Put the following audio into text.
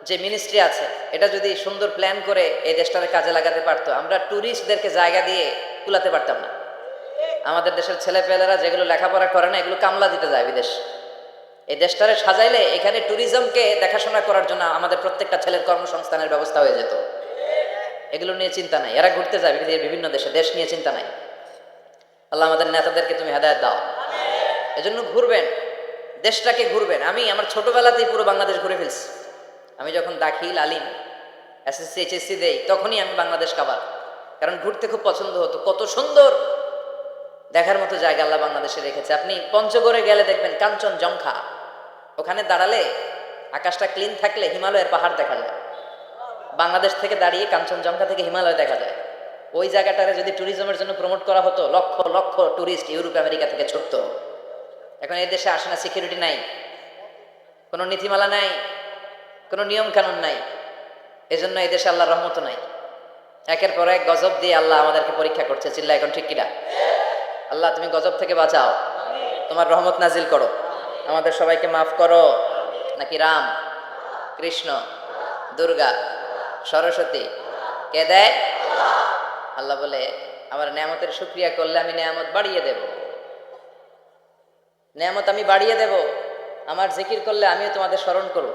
যে মিনিস্ট্রি আছে এটা যদি সুন্দর প্ল্যান করে এই দেশটাকে কাজে লাগাতে পারতো, আমরা ট্যুরিস্টদেরকে জায়গা দিয়ে কুলাতে পারতাম না। আমাদের দেশের ছেলেপেলেরা যেগুলো লেখাপড়া করে না, এগুলো কামলা দিতে যায় বিদেশ। এই দেশটারে সাজাইলে এখানে ট্যুরিজমকে দেখাশোনা করার জন্য আমাদের প্রত্যেকটা ছেলের কর্মসংস্থানের ব্যবস্থা হয়ে যেত। এগুলো নিয়ে চিন্তা নাই, এরা ঘুরতে যায় বিভিন্ন দেশে, দেশ নিয়ে চিন্তা নাই। আল্লাহ আমাদের নেতাদেরকে তুমি হেদায়েত দাও। এজন্য ঘুরবেন, দেশটাকে ঘুরবেন। আমি আমার ছোটবেলাতেই পুরো বাংলাদেশ ঘুরে ফেলছি। আমি যখন দাখিল আলিম এসএসসি এইচএসসি দেই, তখনই আমি বাংলাদেশ কাবার, কারণ ঘুরতে খুব পছন্দ হতো। কত সুন্দর দেখার মতো জায়গা আল্লাহ বাংলাদেশে রেখেছে। আপনি পঞ্চগড়ে গেলে দেখবেন কাঞ্চনজঙ্ঘা, ওখানে দাঁড়ালে আকাশটা ক্লিন থাকলে হিমালয়ের পাহাড় দেখা যায়। বাংলাদেশ থেকে দাঁড়িয়ে কাঞ্চনজঙ্ঘা থেকে হিমালয় দেখা যায়। ওই জায়গাটারে যদি ট্যুরিজমের জন্য প্রমোট করা হতো, lakh lakh tourist Europe America থেকে ছুটতো। এখন এই দেশে আসে না, সিকিউরিটি নাই, কোনো নীতিমালা নাই, কোনো নিয়ম কানুন নাই। এজন্য এই দেশে আল্লাহর রহমত নাই। একের পর এক গজব দিয়ে আল্লাহ আমাদেরকে পরীক্ষা করছে। চিল্লা এখন ঠিক কিনা? আল্লাহ তুমি গজব থেকে বাঁচাও, তোমার রহমত নাজিল করো, আমাদের সবাইকে মাফ করো। নাকি রাম, কৃষ্ণ, দুর্গা, সরস্বতী কে দেয়? আল্লাহ বলে আমার নেয়ামতের শুকরিয়া করলে আমি নেয়ামত বাড়িয়ে দেব, নেয়ামত আমি বাড়িয়ে দেব। আমার জিকির করলে আমিও তোমাদের স্মরণ করব।